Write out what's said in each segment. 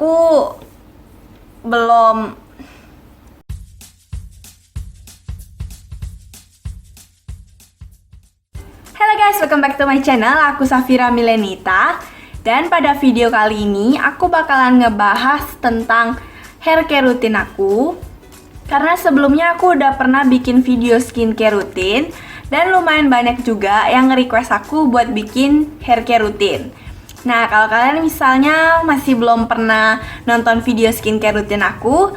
aku belum. Halo guys, welcome back to my channel. Aku Safira Milenita. Dan pada video kali ini aku bakalan ngebahas tentang hair care rutin aku. Karena sebelumnya aku udah pernah bikin video skincare rutin, dan lumayan banyak juga yang nge-request aku buat bikin hair care rutin. Nah, kalau kalian misalnya masih belum pernah nonton video skincare rutin aku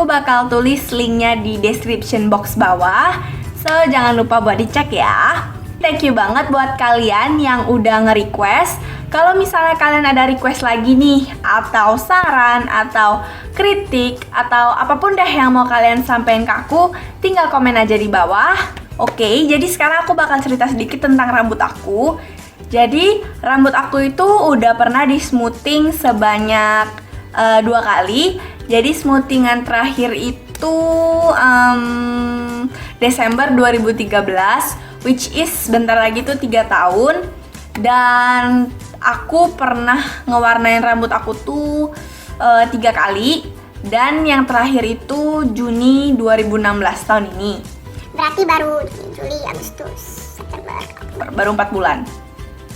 bakal tulis linknya di description box bawah. So, jangan lupa buat dicek ya. Thank you banget buat kalian yang udah nge-request. Kalau misalnya kalian ada request lagi nih, atau saran, atau kritik, atau apapun deh yang mau kalian sampaikan ke aku, tinggal komen aja di bawah. Oke, jadi sekarang aku bakal cerita sedikit tentang rambut aku. Jadi, rambut aku itu udah pernah di smoothing sebanyak 2 kali. Jadi, smoothingan terakhir itu Desember 2013, which is bentar lagi tuh 3 tahun. Dan aku pernah ngewarnain rambut aku tuh 3 kali. Dan yang terakhir itu Juni 2016 tahun ini. Berarti baru Juli, Agustus, September. Baru 4 bulan.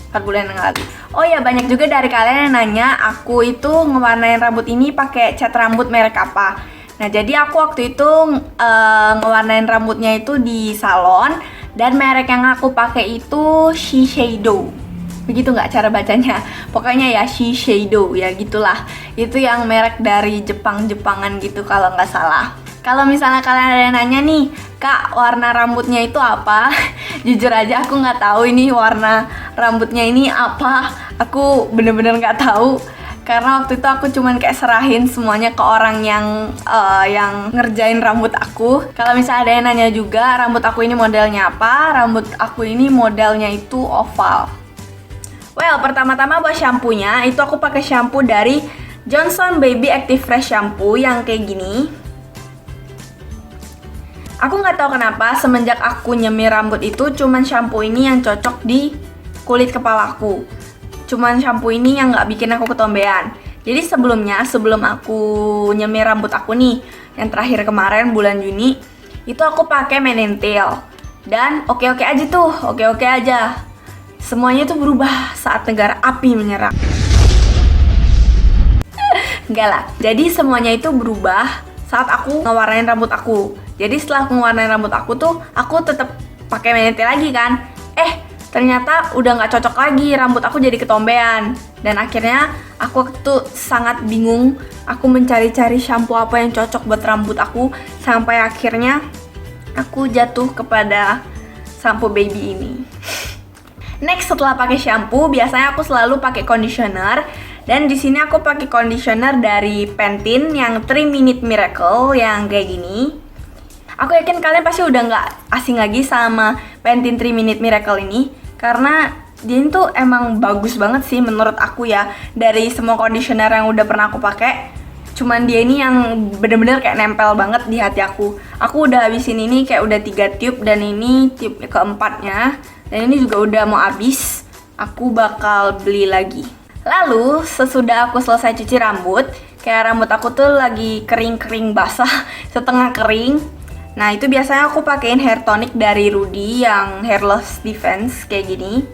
4 bulan yang lalu. Oh ya, banyak juga dari kalian yang nanya aku itu ngewarnain rambut ini pakai cat rambut merek apa. Nah, jadi aku waktu itu ngewarnain rambutnya itu di salon, dan merek yang aku pakai itu Shiseido. Begitu nggak cara bacanya? Pokoknya ya Shiseido, ya gitulah. Itu yang merek dari Jepang-Jepangan gitu kalau nggak salah. Kalau misalnya kalian ada yang nanya nih, Kak, warna rambutnya itu apa? Jujur aja aku nggak tahu ini warna rambutnya ini apa. Aku bener-bener nggak tahu. Karena waktu itu aku cuman kayak serahin semuanya ke orang yang ngerjain rambut aku. Kalau misalnya ada yang nanya juga, rambut aku ini modelnya apa? Rambut aku ini modelnya itu oval. Well, pertama-tama buat shampoo-nya, itu aku pakai shampoo dari Johnson Baby Active Fresh Shampoo yang kayak gini. Aku nggak tahu kenapa semenjak aku nyemir rambut itu cuman shampoo ini yang cocok di kulit kepalaku. Cuman shampoo ini yang nggak bikin aku ketombean. Jadi sebelumnya, sebelum aku nyemir rambut aku nih, yang terakhir kemarin bulan Juni, itu aku pakai mane and tail. Dan oke-oke aja tuh, oke-oke aja. Semuanya tuh berubah saat negara api menyerang. Enggak lah, jadi semuanya itu berubah saat aku ngewarnain rambut aku. Jadi setelah aku ngewarnain rambut aku tuh, aku tetap pakai mane and tail lagi kan. Ternyata udah nggak cocok lagi, rambut aku jadi ketombean. Dan akhirnya aku tuh sangat bingung. Aku mencari-cari shampoo apa yang cocok buat rambut aku, sampai akhirnya aku jatuh kepada shampoo baby ini. Next, setelah pakai shampoo, biasanya aku selalu pakai conditioner. Dan di sini aku pakai conditioner dari Pantene yang 3 Minute Miracle yang kayak gini. Aku yakin kalian pasti udah nggak asing lagi sama Pantene 3 Minute Miracle ini, karena dia tuh emang bagus banget sih menurut aku ya. Dari semua conditioner yang udah pernah aku pakai, cuman dia ini yang bener-bener kayak nempel banget di hati aku. Aku udah habisin ini kayak udah 3 tube, dan ini tube keempatnya. Dan ini juga udah mau habis. Aku bakal beli lagi. Lalu sesudah aku selesai cuci rambut, kayak rambut aku tuh lagi kering-kering basah, setengah kering. Nah, itu biasanya aku pakein hair tonic dari Rudy yang Hairless Defense kayak gini.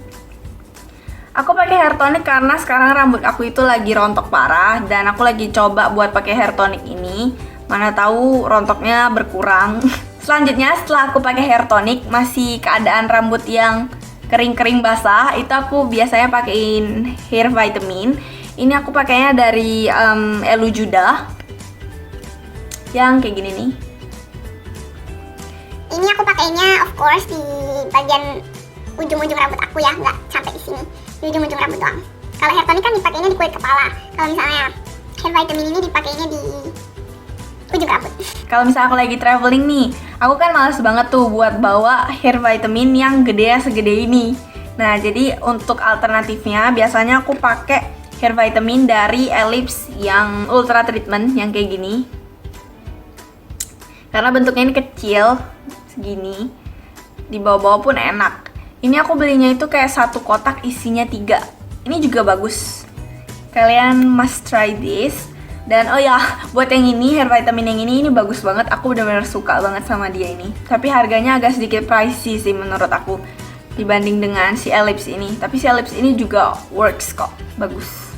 Aku pakai hair tonic karena sekarang rambut aku itu lagi rontok parah, dan aku lagi coba buat pakai hair tonic ini. Mana tahu rontoknya berkurang. Selanjutnya, setelah aku pakai hair tonic, masih keadaan rambut yang kering-kering basah, itu aku biasanya pakein hair vitamin. Ini aku pakainya dari Elu Judah yang kayak gini nih. Ini aku pakainya of course di bagian ujung-ujung rambut aku ya, nggak sampai di sini, di ujung-ujung rambut doang. Kalau hair tonic kan dipakainya di kulit kepala. Kalau misalnya hair vitamin ini dipakainya di ujung rambut. Kalau misalnya aku lagi traveling nih, aku kan males banget tuh buat bawa hair vitamin yang gede segede ini. Nah, jadi untuk alternatifnya biasanya aku pakai hair vitamin dari Ellipse yang Ultra Treatment yang kayak gini. Karena bentuknya ini kecil segini, di bawah-bawah pun enak. Ini aku belinya itu kayak 1 kotak isinya 3. Ini juga bagus. Kalian must try this. Dan oh ya, buat yang ini, hair vitamin yang ini bagus banget. Aku benar-benar suka banget sama dia ini. Tapi harganya agak sedikit pricey sih menurut aku dibanding dengan si Ellipse ini. Tapi si Ellipse ini juga works kok, bagus.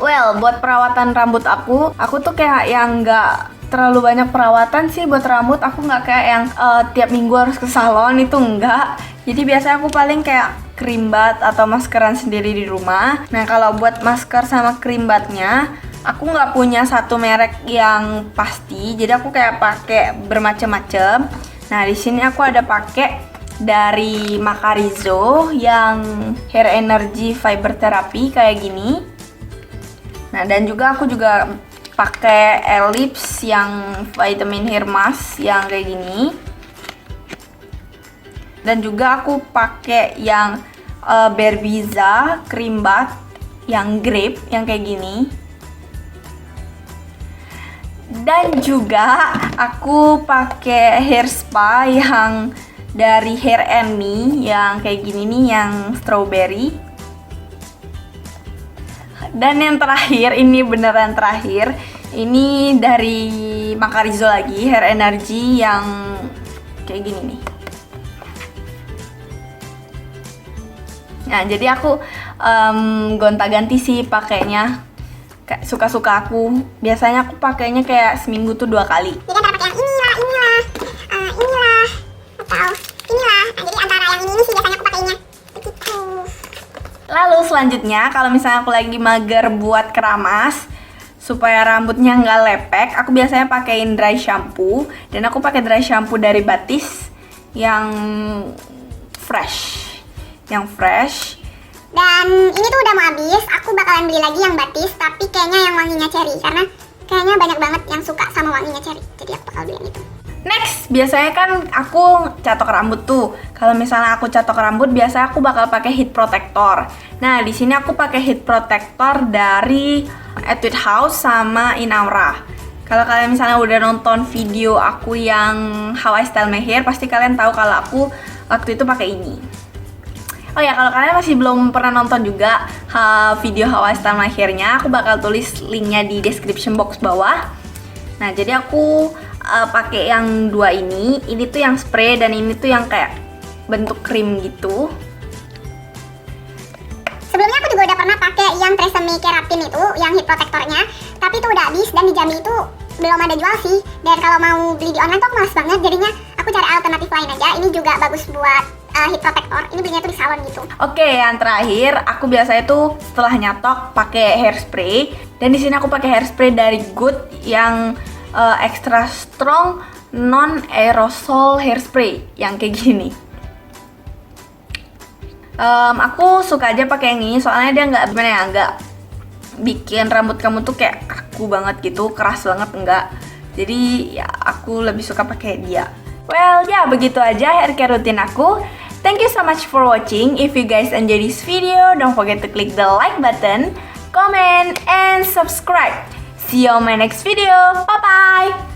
Well, buat perawatan rambut aku tuh kayak yang nggak terlalu banyak perawatan sih buat rambut. Aku nggak kayak yang tiap minggu harus ke salon, itu enggak. Jadi biasanya aku paling kayak krim bat atau maskeran sendiri di rumah. Nah kalau buat masker sama krim batnya, aku nggak punya satu merek yang pasti. Jadi aku kayak pakai bermacam-macam. Nah di sini aku ada pakai dari Macarizo yang Hair Energy Fiber Therapy kayak gini. Nah dan juga aku juga pakai Ellipse yang vitamin hair mask yang kayak gini. Dan juga aku pakai yang Berbiza cream bath yang grape yang kayak gini. Dan juga aku pakai hair spa yang dari Hair and Me yang kayak gini nih, yang strawberry. Dan yang terakhir, ini beneran terakhir, ini dari Macarizo lagi, Hair Energy yang kayak gini nih. Nah jadi aku gonta-ganti sih pakainya, kayak suka-suka aku. Biasanya aku pakainya kayak seminggu tuh 2 kali. Jadi antara pakai yang inilah, atau inilah. Nah, jadi antara yang ini sih biasanya aku pakainya. Begitu. Lalu selanjutnya, kalau misalnya aku lagi mager buat keramas supaya rambutnya nggak lepek, aku biasanya pakein dry shampoo. Dan aku pakai dry shampoo dari Batis yang fresh. Dan ini tuh udah mau habis. Aku bakalan beli lagi yang Batis, tapi kayaknya yang wanginya cherry, karena kayaknya banyak banget yang suka sama wanginya cherry. Jadi aku bakal beli yang itu. Next, biasanya kan aku catok rambut tuh. Kalau misalnya aku catok rambut, biasanya aku bakal pakai heat protector. Nah, di sini aku pakai heat protector dari Etude House sama Inaura. Kalau kalian misalnya udah nonton video aku yang How I Style My Hair, pasti kalian tahu kalau aku waktu itu pakai ini. Oh ya, kalau kalian masih belum pernah nonton juga video How I Style My Hair-nya, aku bakal tulis linknya di description box bawah. Nah, jadi aku pakai yang 2 ini. Ini tuh yang spray dan ini tuh yang kayak bentuk krim gitu. Sebelumnya aku juga udah pernah pakai yang Tresemme Keratin itu, yang heat protectornya, tapi itu udah habis dan di Jambi itu belum ada jual sih. Dan kalau mau beli di online tuh aku males banget, jadinya aku cari alternatif lain aja. Ini juga bagus buat heat protector. Ini belinya tuh di salon gitu. Oke, yang terakhir aku biasanya tuh setelah nyatok pakai hairspray. Dan di sini aku pakai hairspray dari Good yang extra strong non aerosol hairspray yang kayak gini. Aku suka aja pakai yang ini soalnya dia nggak gimana ya, nggak bikin rambut kamu tuh kayak kaku banget gitu, keras banget enggak. Jadi ya aku lebih suka pakai dia. Well ya begitu aja hair care rutin aku. Thank you so much for watching. If you guys enjoy this video, don't forget to click the like button, comment, and subscribe. See you on my next video. Bye bye.